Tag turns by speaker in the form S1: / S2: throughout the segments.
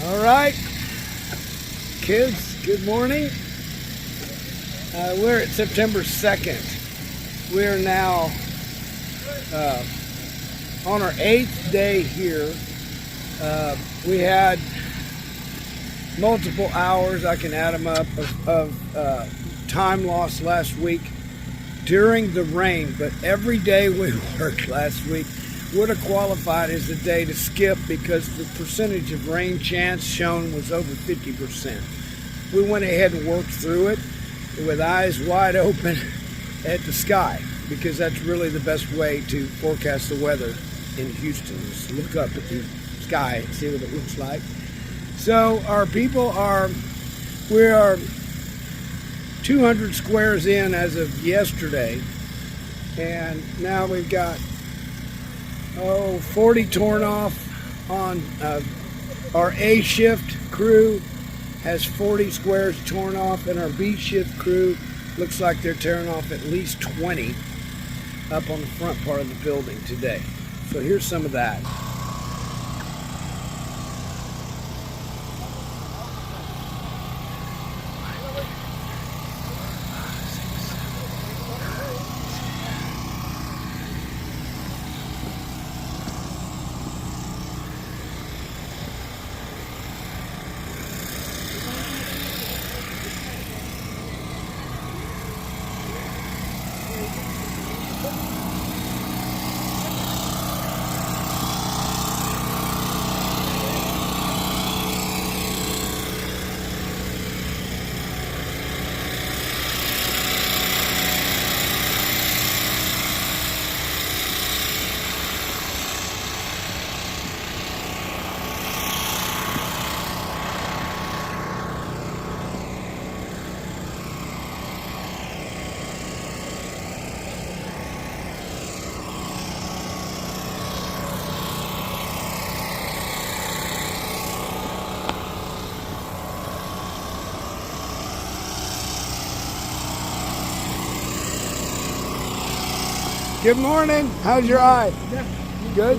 S1: All right, kids, good morning. We're at September 2nd. We're now on our 8th day here. We had multiple hours, I can add them up, of time lost last week during the rain, but every day we worked last week would have qualified as a day to skip because the percentage of rain chance shown was over 50%. We went ahead and worked through it with eyes wide open at the sky because that's really the best way to forecast the weather in Houston. Just look up at the sky and see what it looks like. So our people we are 200 squares in as of yesterday, and now we've got 40 torn off on our A shift crew has 40 squares torn off, and our B shift crew looks like they're tearing off at least 20 up on the front part of the building today. So here's some of that. Good morning. How's your eye? Good?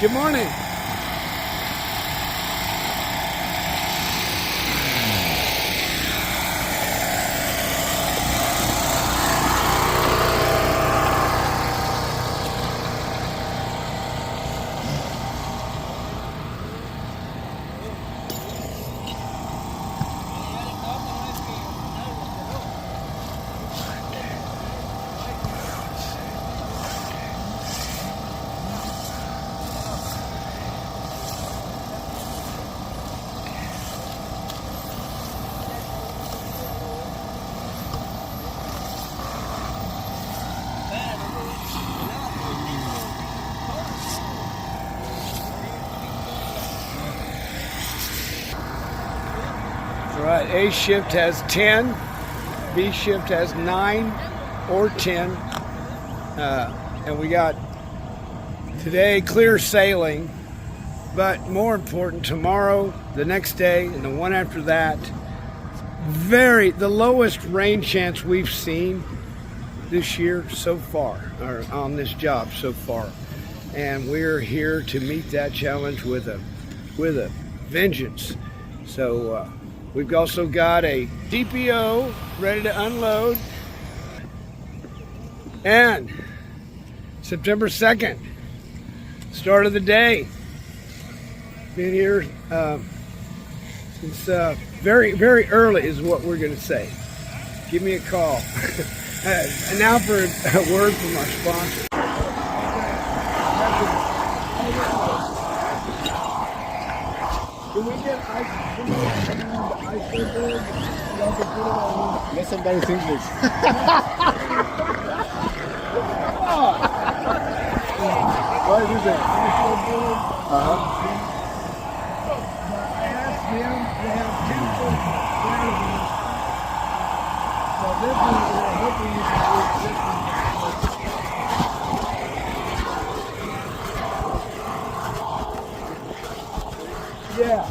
S1: Good morning. All right, A shift has 10, B shift has 9 or 10, and we got today clear sailing, but more important, tomorrow, the next day, and the one after that, the lowest rain chance we've seen this year so far, or on this job so far, and we're here to meet that challenge with a vengeance. So we've also got a DPO ready to unload, and September 2nd, start of the day. Been here since very, very early is what we're going to say. Give me a call. And now for a word from our sponsor. Can we get ice cream?
S2: Let somebody think this. What is it? Uh-huh.
S1: I asked them to have 10 foot there. So this is hopefully you can use this one. Yeah.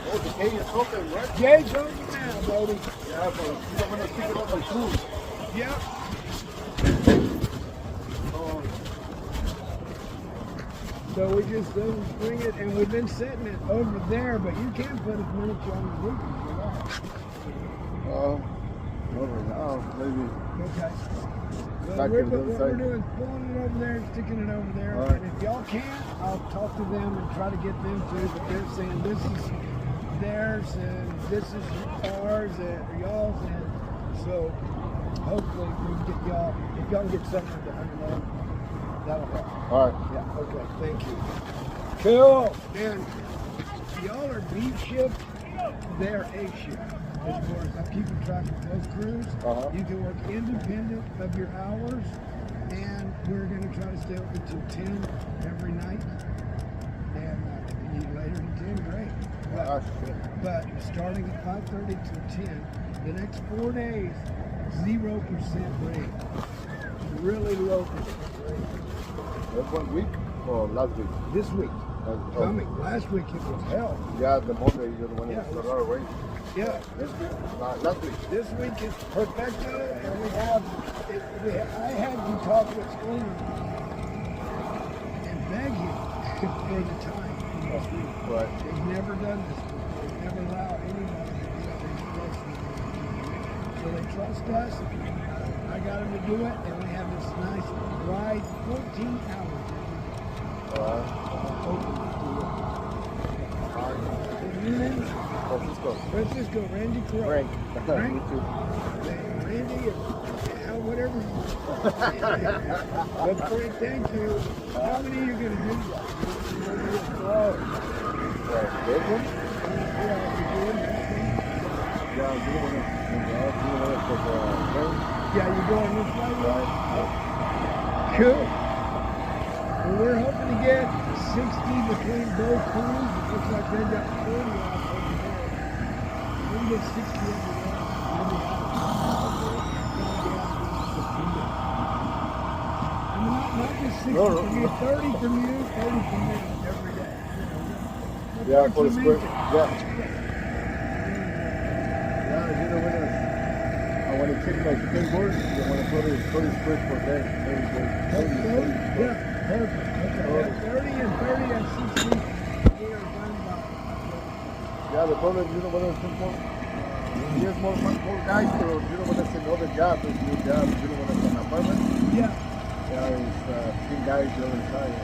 S2: Oh, the cake is open, right?
S1: Jay's open now, baby.
S2: Yeah, but you don't want to pick it up by food.
S1: Yep.
S2: Oh,
S1: So we just bring it, and we've been setting it over there, but you can put as many on the roof as you like.
S2: over now, maybe.
S1: Okay. Well,
S2: Back
S1: what
S2: in the
S1: we're
S2: side.
S1: doing is pulling it over there and sticking it over there.
S2: All right.
S1: And if y'all can, I'll talk to them and try to get them to, but they're saying this is theirs and this is ours and y'all's, and so hopefully we can get y'all, if y'all can get something to unload, that'll help.
S2: All right.
S1: Yeah, okay, thank you. Cool. And y'all are B shift, they're A shift. As far as I'm keeping track of both crews.
S2: Uh-huh.
S1: You can work independent of your hours, and we're going to try to stay open till 10 every night. And if you need later than 10, great. But starting at 5:30 till 10, the next 4 days, 0% rain. Really low percent rain.
S2: That's 1 week or last week?
S1: This week.
S2: Oh.
S1: Coming. Last week it was hell.
S2: Yeah, the Monday you're the one
S1: Yeah.
S2: that got a lot of rain.
S1: Yeah.
S2: This week? Last week.
S1: This week is perfecto, and we have. I had to talk with Splinter and beg him for the time this week.
S2: Right.
S1: They've never done this before. They've never allowed anybody to do what they're supposed to do. So they trust us. I got them to do it, and we have this nice dry 14 hours open to do it. And then Francisco, Randy Crow.
S2: Frank.
S1: Frank?
S2: Me too.
S1: Randy, and whatever. But Frank, thank you. How many are you going to do?
S2: This one?
S1: Yeah, you're doing this thing?
S2: Yeah, you don't want to.
S1: Yeah, you're going this way, right? Cool. Well, we're hoping to get 60 between both crews. It looks like they got 40 off over there. We can get 60 over there. We'll be out. I mean, not just 60 from you, 30 from you, 30 from me every day.
S2: Yeah, for the spring.
S1: Yeah.
S2: Yeah. Yeah, you know when I want to check my skateboard, I want to put it 30 squares per day. Every day.
S1: Yeah, perfect. Okay. 30 and 30 and 60. We are done by.
S2: Yeah, the problem is you don't want to spend more. There's more guys, so you don't want to send all the jobs. It's new jobs. You don't want to send an apartment.
S1: Yeah.
S2: Yeah, it's 10 guys the other side.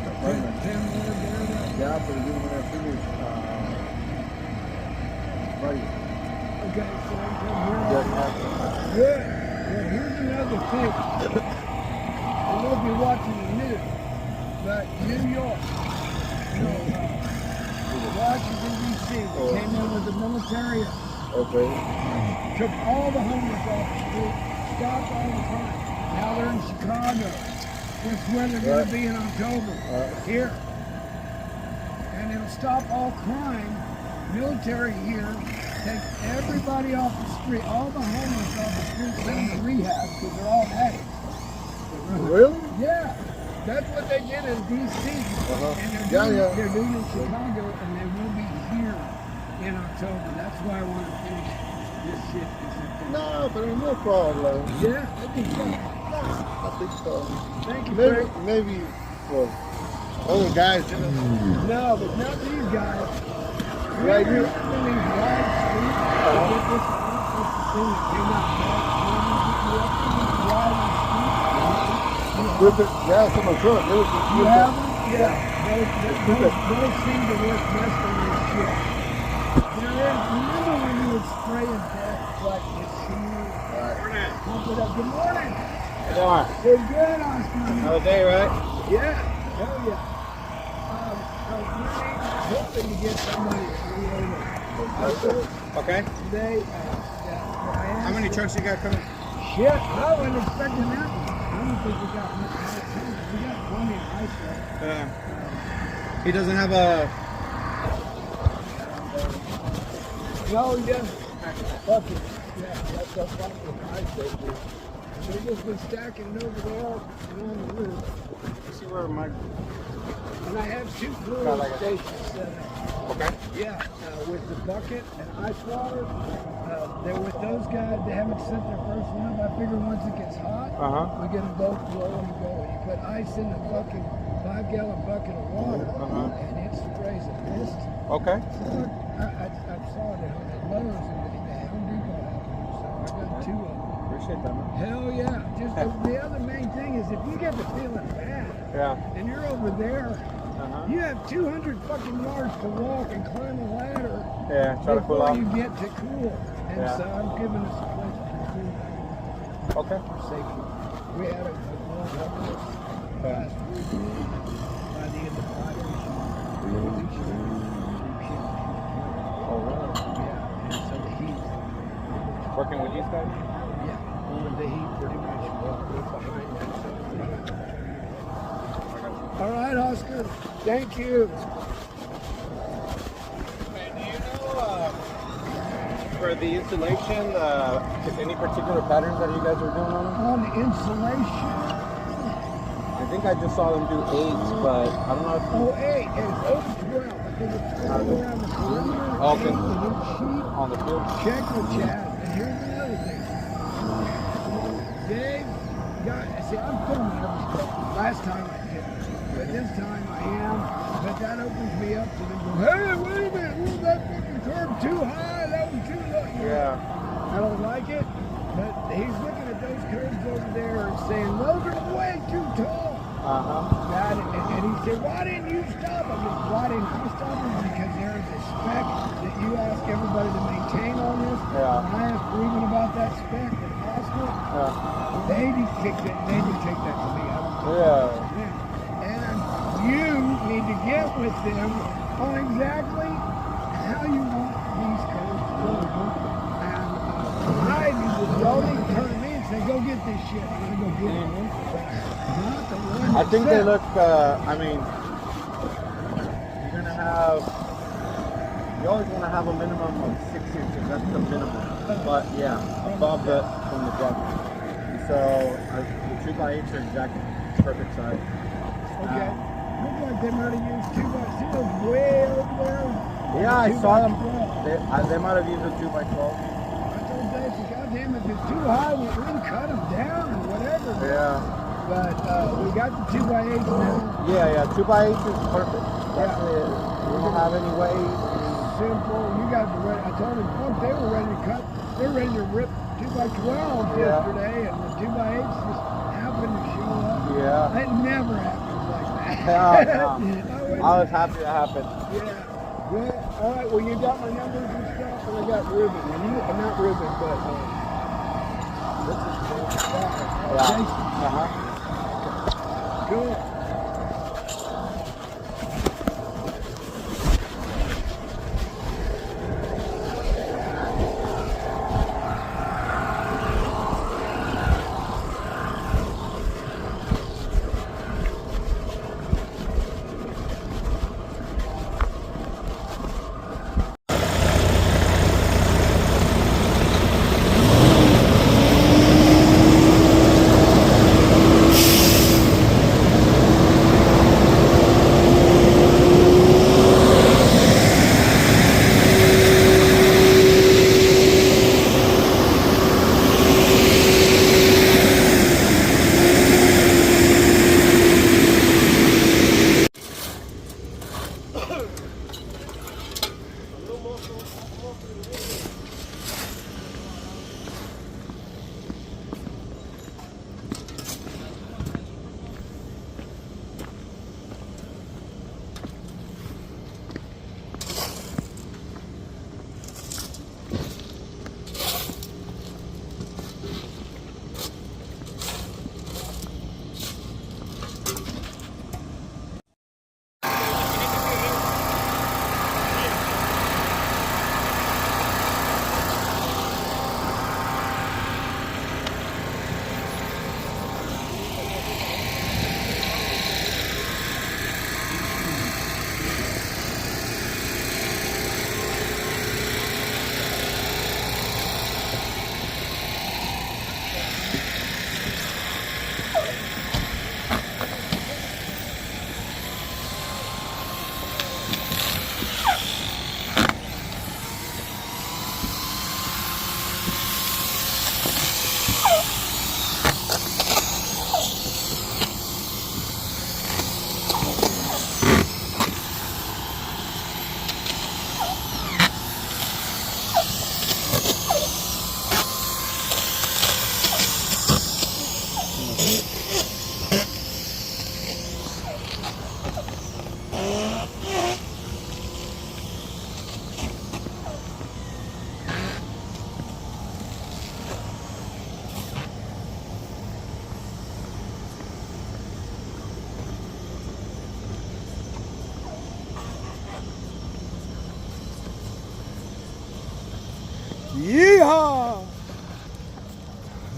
S2: The
S1: 10
S2: apartment.
S1: more there.
S2: Yeah, but you don't want to finish Friday.
S1: Okay, so I'm coming here.
S2: Yeah.
S1: Good. Well, here's another thing. I don't know if you're watching the news, but New York, Washington, D.C., they came in with the military,
S2: Okay.
S1: took all the homeless off the street, stopped all the crime. Now they're in Chicago. Guess where they're going to be in October? Here. And it'll stop all crime. Military here, take everybody off the street, all the homeless off the street, send them to rehab because they're all addicts.
S2: Really?
S1: Yeah, that's what they did in D.C. And they're doing it in Chicago, and they will be here in October. That's why I want to finish this shit.
S2: No, but no problem.
S1: Yeah, I think so.
S2: I think so.
S1: Thank you,
S2: Maybe,
S1: Frank.
S2: maybe for other guys, you know.
S1: No, but not these guys.
S2: Yeah, you.
S1: These wide streets. This is the thing that came out
S2: Yeah, some of them.
S1: You have them? Yeah. Those seem to work best on this shit. There is, remember when you would spray a deck like this here? Pump it up. Good morning.
S3: How you doing?
S1: Pretty good, Oscar.
S3: Another day, right?
S1: Yeah. Hell yeah. I'm hoping to get somebody
S3: Okay.
S1: today.
S3: How many trucks you got coming?
S1: Shit, I wasn't expecting that one. I don't think we got much ice. We got plenty of ice left.
S3: He doesn't have a.
S1: No, he doesn't. Fuck it. Yeah, that's the fucking ice station. They've just been stacking it over there and on the roof.
S3: Let's see where my.
S1: And I have two fluid
S3: Got like a-
S1: stations set up.
S3: Okay.
S1: Yeah, with the bucket and ice water. They're with those guys. They haven't sent their first one up. I figure once it gets hot, we get them both blowing and going. You put ice in a fucking 5-gallon bucket of water, and it sprays a mist.
S3: Okay.
S1: Look, I saw it at Lowe's and the Home Depot had them, so I got two of them.
S3: Appreciate that, man.
S1: Hell yeah. Just the other main thing is if you get the feeling bad
S3: Yeah.
S1: and you're over there, you have 200 fucking yards to walk and climb a ladder
S3: Yeah. Try to cool
S1: before
S3: off.
S1: you get to cool. And
S3: Yeah.
S1: so I'm giving us a place to cool
S3: Okay.
S1: for safety. We had a warm up last week. By the end of Friday,
S3: All right.
S1: yeah, and so the heat,
S3: Working with these guys?
S1: yeah, the heat pretty much was behind that. So, all right, Oscar. Thank you.
S3: And do you know for the insulation, any particular patterns that you guys are doing on them?
S1: On the insulation,
S3: I think I just saw them do 8s, but I don't know if.
S1: oh, 8 and over 12. I think it's 12 around the perimeter.
S3: Okay.
S1: And the sheet.
S3: On the field.
S1: Check with Chad. And here's the other thing. Dave, see, I'm filming every step. Last time I didn't. But this time I am. But that opens me up to them go, hey, wait a minute. Was that fucking curb too high? That was too low.
S3: Yeah.
S1: I don't like it. But he's looking at those curves over there and saying, those are way too tall. Got it. And he said, why didn't you stop him? Why didn't you stop him? Because there is a spec that you ask everybody to maintain on this.
S3: Yeah.
S1: When I asked Ruben about that spec at Oscar, they just take that to me.
S3: Yeah.
S1: And you need to get with them on exactly how you want these curves to go. And I need to y'all need to turn to me and say, go get this shit. And I go get it. Not the one
S3: I think they
S1: that
S3: look, I mean, you're going to have, you always want to have a minimum of 6 inches. That's the minimum. But yeah, above the, from the depth. So the 2x8s are exactly perfect size.
S1: Okay. Looks like they might have used 2x0 way over there.
S3: Yeah, I saw them.
S1: 2x12.
S3: They might have used a 2x12.
S1: I told Dave, goddamn, if it's too high, we can cut them down or whatever.
S3: Yeah.
S1: But we got the 2x8s now.
S3: Yeah, 2x8 is perfect. That's it. We don't have any ways.
S1: Simple. You guys were ready. I told them, fuck, they were ready to cut. They're ready to rip 2x12s yesterday, and the 2x8s just happened to show up.
S3: Yeah.
S1: That never happens like that.
S3: No. I was happy it happened.
S1: Yeah. Good. All right. Well, you got my numbers and stuff, and I got Ruben. And you, not Ruben, but this is Jason. Good.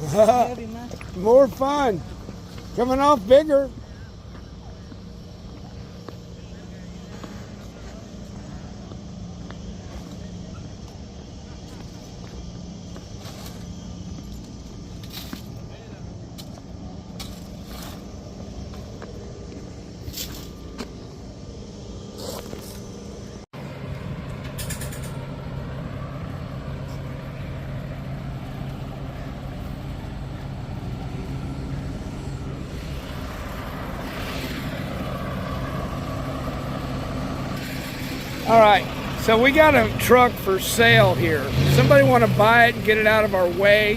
S4: Very much.
S1: More fun. Coming off bigger. All right, so we got a truck for sale here. Somebody want to buy it and get it out of our way?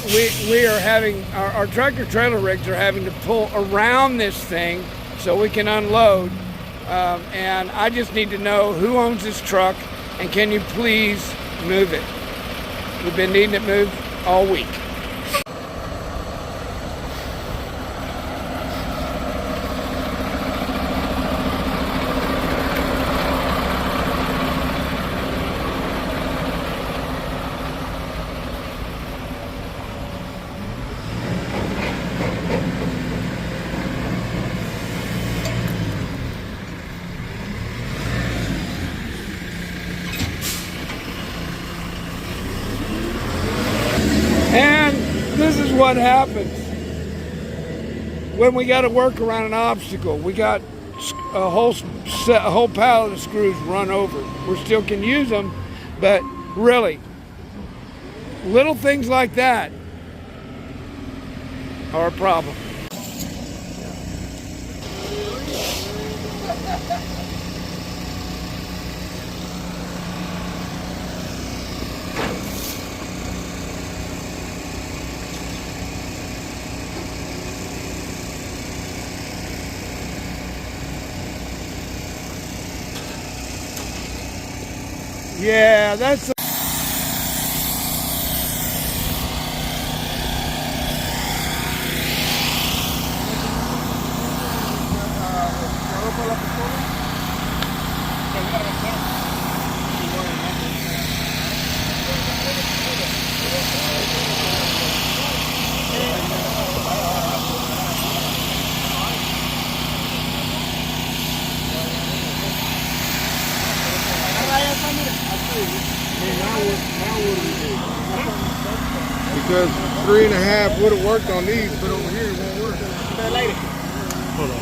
S1: We are having, our tractor trailer rigs are having to pull around this thing so we can unload. And I just need to know who owns this truck and can you please move it? We've been needing it moved all week. And this is what happens when we got to work around an obstacle. We got a whole pallet of screws run over. We still can use them, but really, little things like that are a problem. Yeah, that's
S2: Because 3.5 would have worked on these, but over here it won't work. Hold on.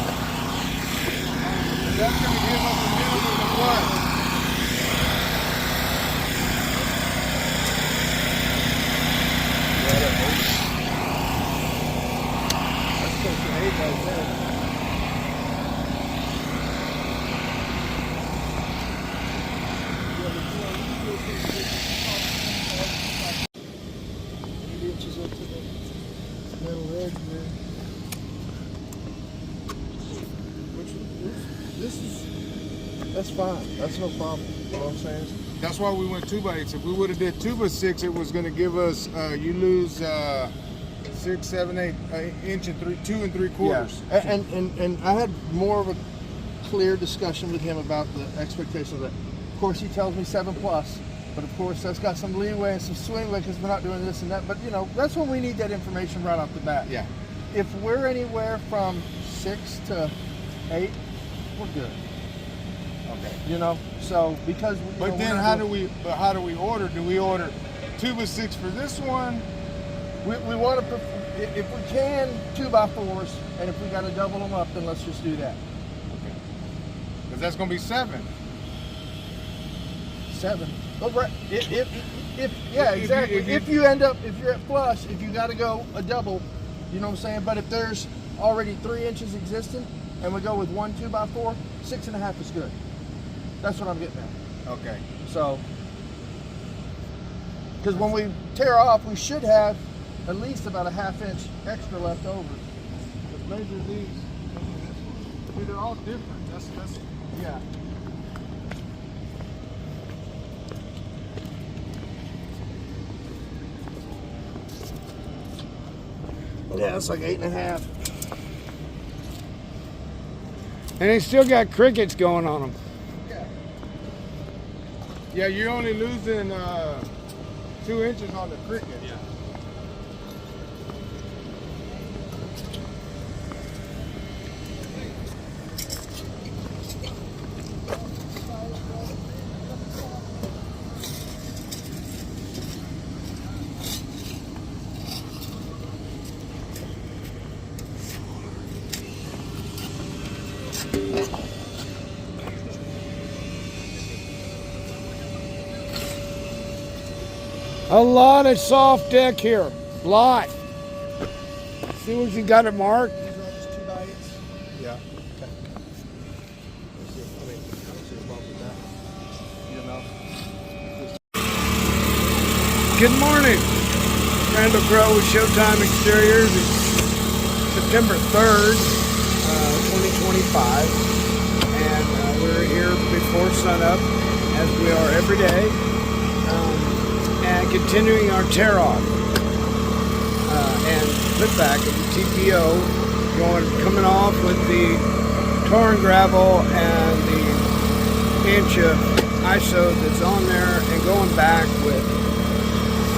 S2: That's gonna give us a minimum of what? That's close to 8 right there. That's fine. That's no problem. You know what I'm saying? That's why we went 2x8. If we would have did 2x6, it was going to give us you lose 6, 7, 8 inch and 2 3/4.
S5: Yeah. And I had more of a clear discussion with him about the expectations. That, of course, he tells me 7+, but of course that's got some leeway and some swingway because we're not doing this and that. But you know, that's when we need that information right off the bat.
S2: Yeah.
S5: If we're anywhere from 6 to 8, we're good.
S2: Okay.
S5: You know, so because.
S2: But then how do we order? Do we order 2x6 for this one?
S5: We want to, if we can, 2x4s, and if we got to double them up, then let's just do that.
S2: Okay. Because that's going to be 7.
S5: 7. Oh, right. Exactly. If you end up, if you're at flush, if you got to go a double, you know what I'm saying? But if there's already 3 inches existing, and we go with 1 2x4, 6.5 is good. That's what I'm getting at.
S2: Okay.
S5: So, because when we tear off, we should have at least about a 1/2 inch extra left over.
S2: Let's measure these. See, they're all different. That's
S5: Yeah. Yeah, it's like 8.5.
S1: And they still got crickets going on them.
S2: Yeah, you're only losing 2 inches on the cricket. Yeah.
S1: A lot of soft deck here. Lot. See what you got it marked?
S5: These are all just 2x8s?
S2: Yeah.
S5: Okay. Let's see. I mean, I don't see a problem with that. You know?
S1: Good morning. Randall Crowe with Showtime Exteriors. It's September 3rd, 2025. And we're here before sunup, as we are every day. And continuing our tear off and put back of the TPO, coming off with the tar and gravel and the inch of ISO that's on there, and going back with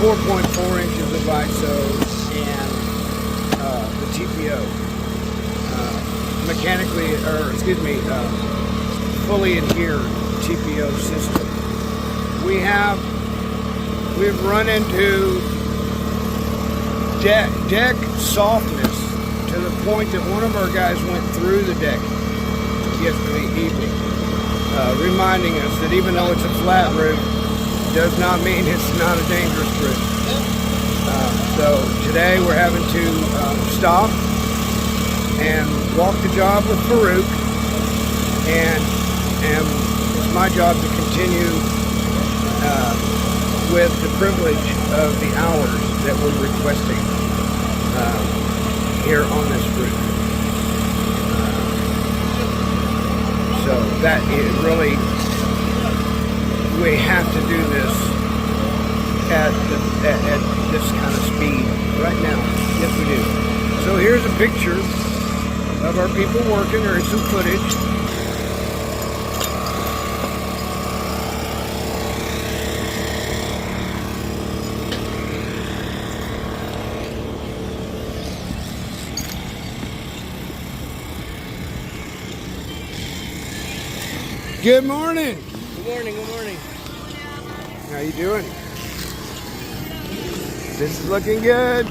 S1: 4.4 inches of ISO and the TPO mechanically, or excuse me, fully adhered TPO system. We've run into deck softness to the point that one of our guys went through the deck yesterday evening, reminding us that even though it's a flat roof, does not mean it's not a dangerous roof. So today we're having to stop and walk the job with Farouk, and it's my job to continue with the privilege of the hours that we're requesting here on this roof. So that is really, we have to do this at this kind of speed right now. Yes, we do. So here's a picture of our people working. There is some footage. Good morning.
S4: Good morning, good morning.
S1: How you doing? This is looking good.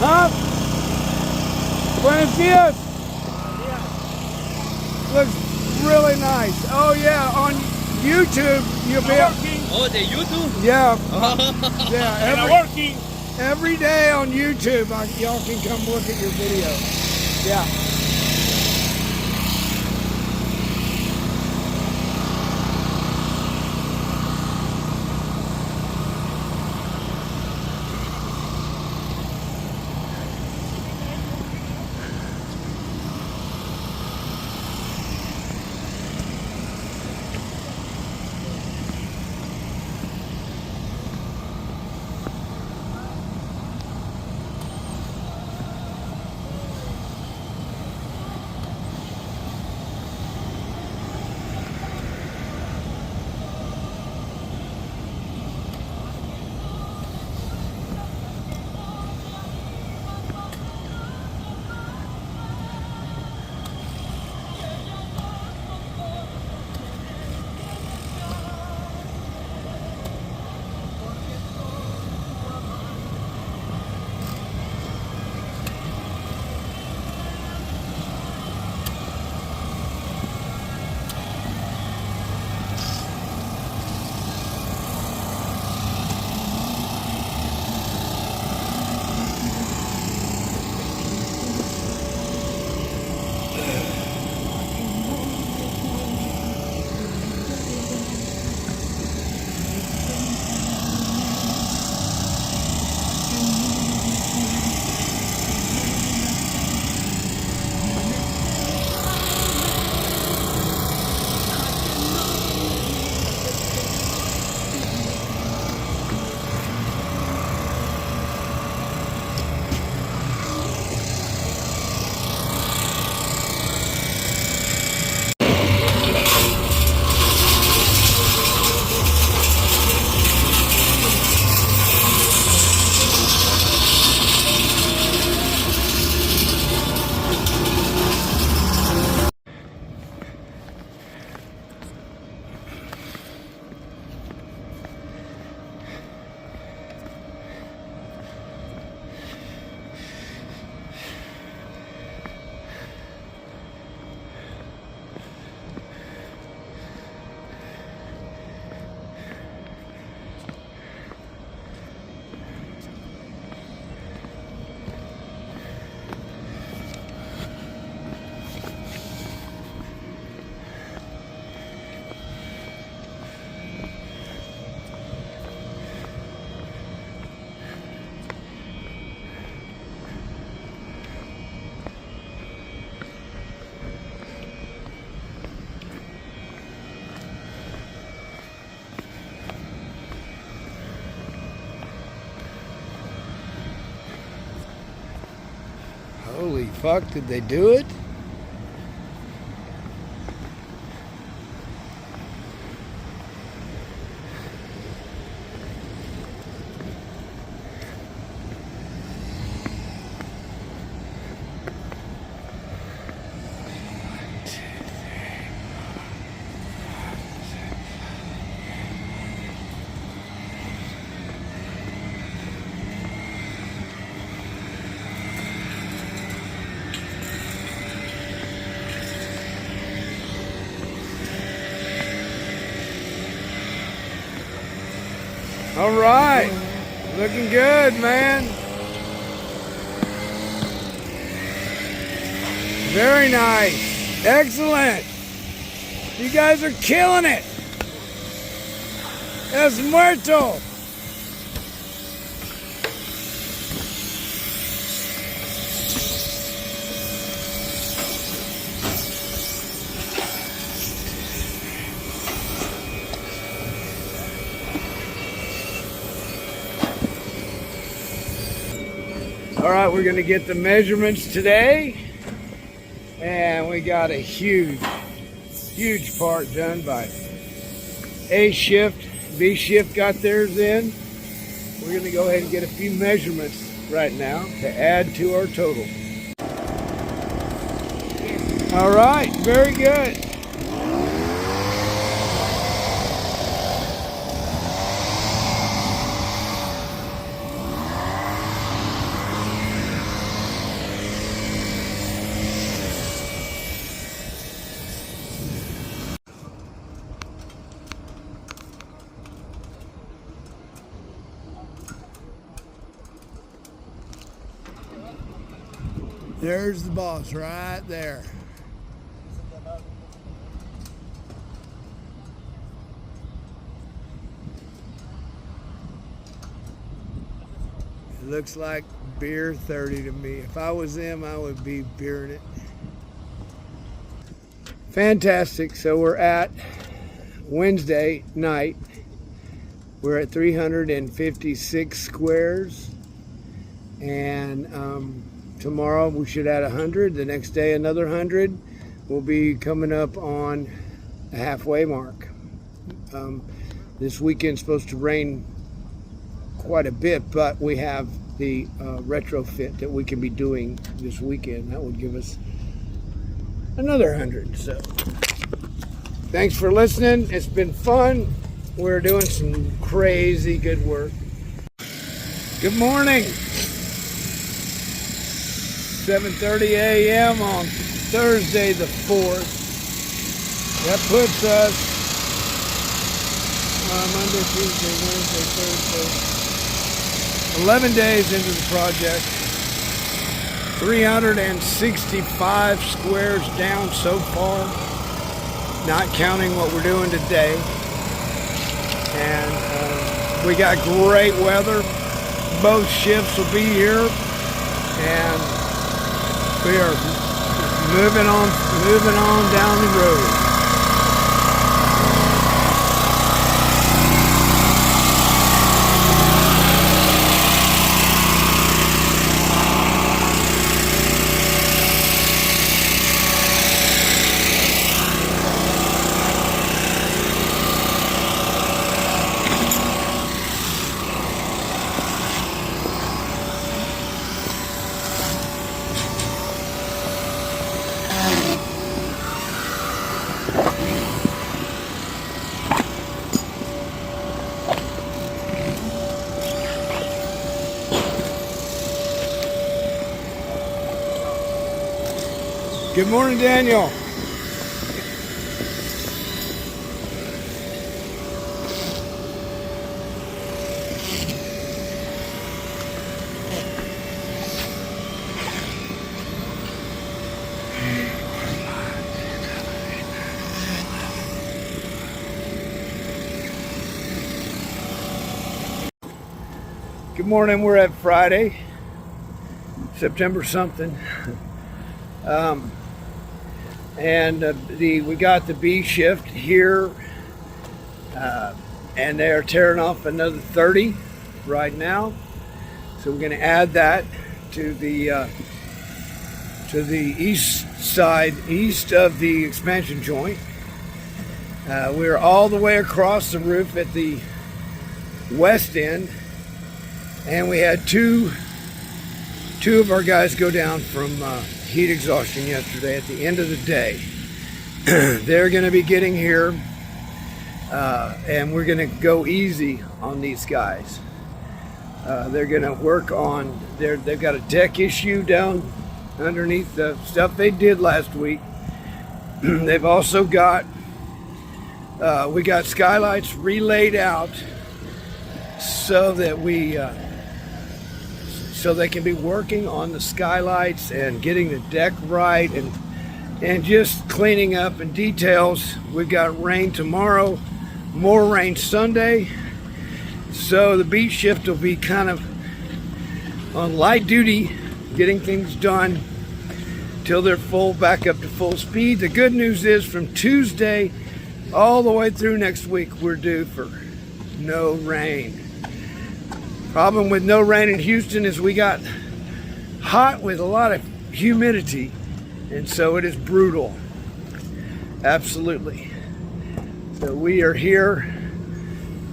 S1: Huh? Buenos dias. Looks really nice. Oh yeah, on YouTube you'll be able.
S4: Oh, the YouTube?
S1: Yeah. Yeah.
S4: Working.
S1: Every day on YouTube, y'all can come look at your video. Yeah. fuck? Did they do it? All right, looking good, man. Very nice, excellent. You guys are killing it. Es muerto. All right, we're gonna get the measurements today, and we got a huge part done by A shift. B shift got theirs in. We're gonna go ahead and get a few measurements right now to add to our total. All right, very good. There's the boss right there. It looks like beer 30 to me. If I was them, I would be beering it. Fantastic. So we're at Wednesday night. We're at 356 squares. And tomorrow we should add 100. The next day another 100. We'll be coming up on the halfway mark. This weekend's supposed to rain quite a bit, but we have the retrofit that we can be doing this weekend. That would give us another 100. So thanks for listening. It's been fun. We're doing some crazy good work. Good morning. 7:30 a.m. on Thursday the 4th. That puts us Monday, Tuesday, Wednesday, Thursday, 11 days into the project. 365 squares down so far, not counting what we're doing today. And we got great weather. Both shifts will be here, and we are moving on down the road. Good morning, Daniel. Good morning. We're at Friday, September something. We got the B shift here, and they're tearing off another 30 right now. So we're going to add that to the to the east side, east of the expansion joint. We're all the way across the roof at the west end, and we had two of our guys go down from heat exhaustion yesterday at the end of the day. They're going to be getting here, and we're going to go easy on these guys. They're going to work on they've got a deck issue down underneath the stuff they did last week. They've also got we got skylights relayed out so that so they can be working on the skylights and getting the deck right and just cleaning up and details. We've got rain tomorrow, more rain Sunday, so the beat shift will be kind of on light duty, getting things done till they're back up to full speed. The good news is from Tuesday all the way through next week, we're due for no rain. Problem with no rain in Houston is we got hot with a lot of humidity, and so it is brutal. Absolutely. So we are here.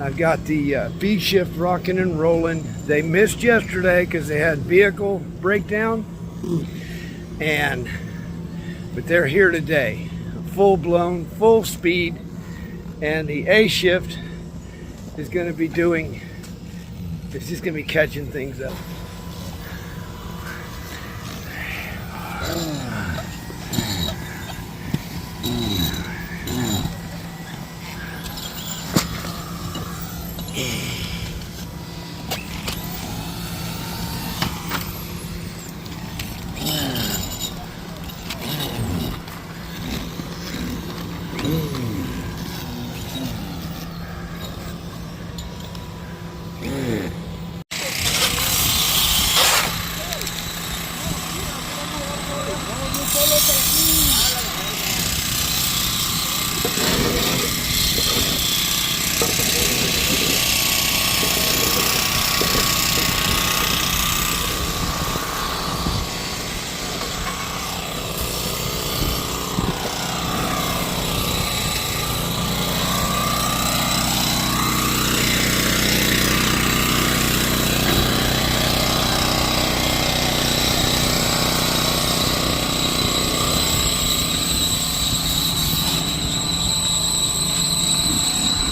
S1: I've got the B shift rocking and rolling. They missed yesterday because they had vehicle breakdown, but they're here today, full blown, full speed, and the A shift is going to be doing. It's just going to be catching things up.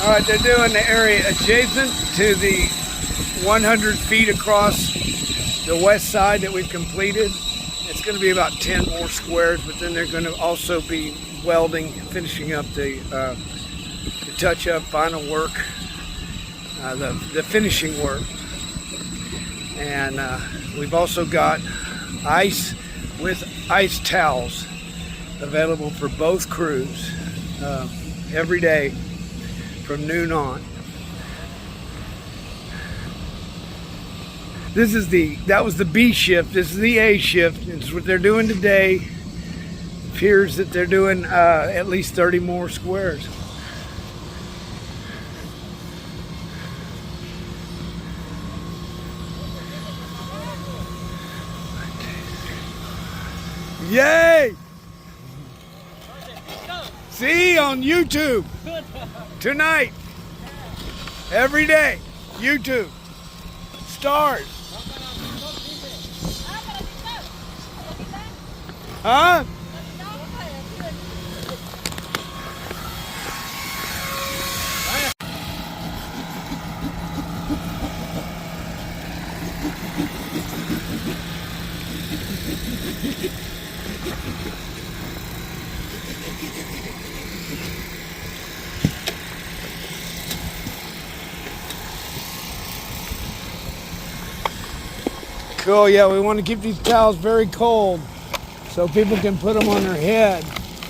S1: All right, they're doing the area adjacent to the 100 feet across the west side that we've completed. It's going to be about 10 more squares, but then they're going to also be welding, finishing up the touch-up, final work, the finishing work. And we've also got ice with ice towels available for both crews every day from noon on. That was the B shift. This is the A shift. It's what they're doing today. Appears that they're doing at least 30 more squares. Yay! See on YouTube tonight, every day, YouTube, stars. Huh? Cool, yeah, we want to keep these towels very cold so people can put them on their head.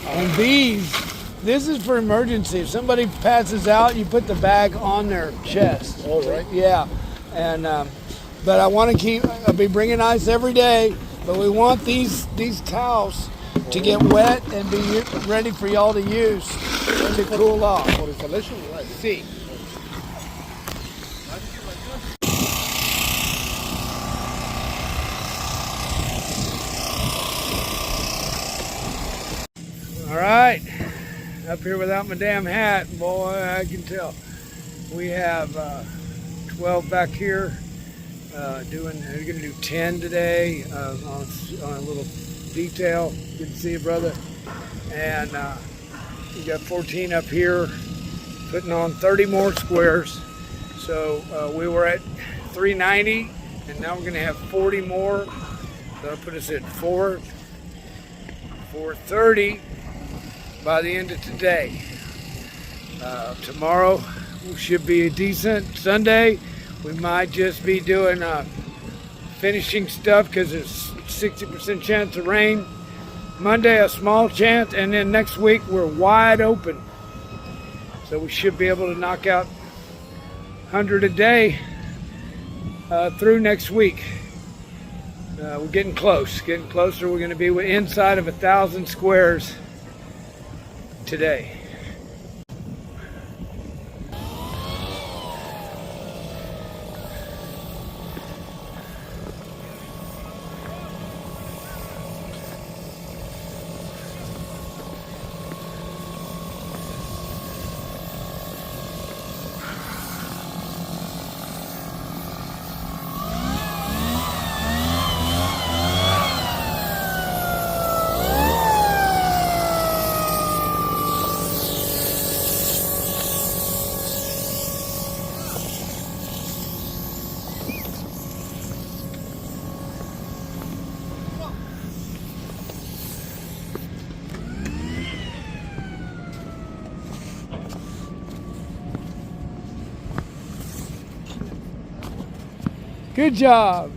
S1: And these, this is for emergency. If somebody passes out, you put the bag on their chest.
S5: Oh, right.
S1: Yeah, and but I want to I'll be bringing ice every day, but we want these towels to get wet and be ready for y'all to use to cool off.
S5: For installation, right?
S1: See. up here without my damn hat. Boy, I can tell. We have 12 back here. We're going to do 10 today on a little detail. Good to see you, brother. And we got 14 up here, putting on 30 more squares. So we were at 390, and now we're going to have 40 more. That'll put us at 430 by the end of today. Tomorrow should be a decent Sunday. We might just be doing finishing stuff because there's 60% chance of rain. Monday, a small chance, and then next week we're wide open. So we should be able to knock out 100 a day through next week. We're getting closer. We're going to be inside of 1,000 squares today. Good job.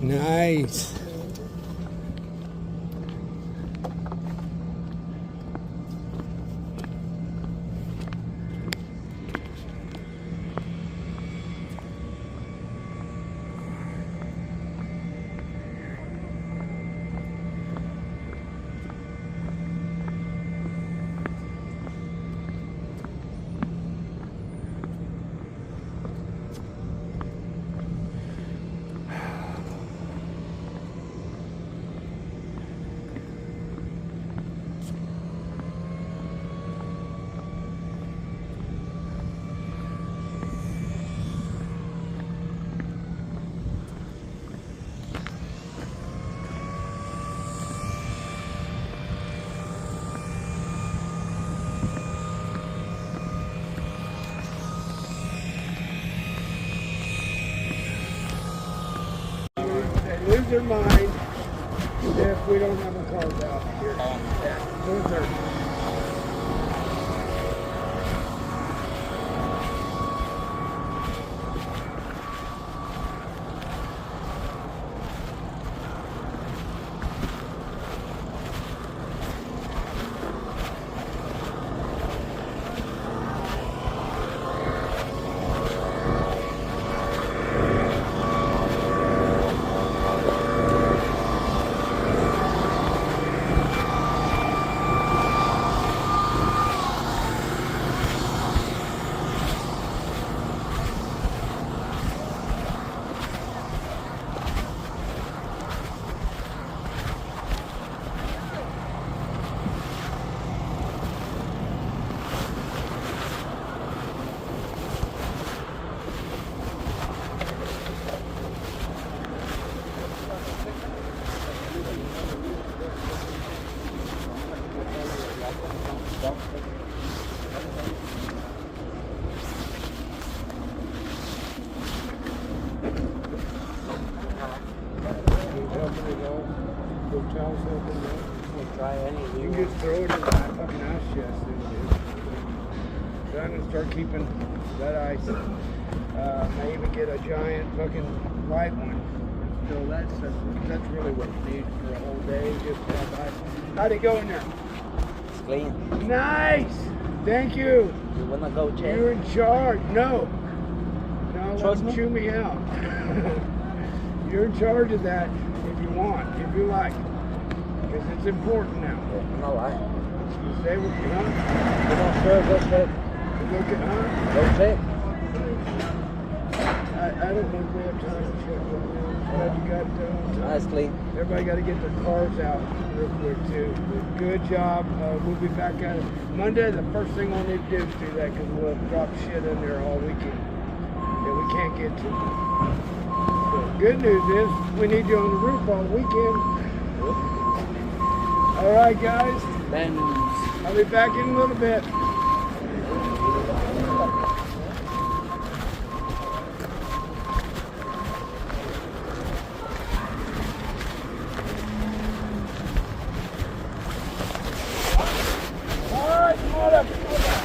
S1: Nice. They lose their mind if we don't have a cars out here. Yeah, lose their You can just throw it in that fucking ice chest. So I'm gonna start keeping that ice. May even get a giant fucking white one. So that's really what you need for a whole day. Just have ice. How'd it go in there?
S6: It's clean.
S1: Nice. Thank you.
S6: You wanna go check?
S1: You're in charge. No. No,
S6: Trust
S1: let
S6: me?
S1: chew me out. You're in charge of that if you want, if you like. Because it's important now.
S6: No,
S1: You say what you want.
S6: you don't sure go check.
S1: Look at, huh?
S6: Go check.
S1: I don't know if we have time to check right now. Glad you got it done.
S6: Nice clean.
S1: Everybody got to get their cars out real quick too. But good job. We'll be back at it Monday. The first thing we'll need to do is do that because we'll have dropped shit in there all weekend that we can't get to. So good news is we need you on the roof all weekend. All right, guys.
S6: Then
S1: I'll be back in a little bit. All right, come on up.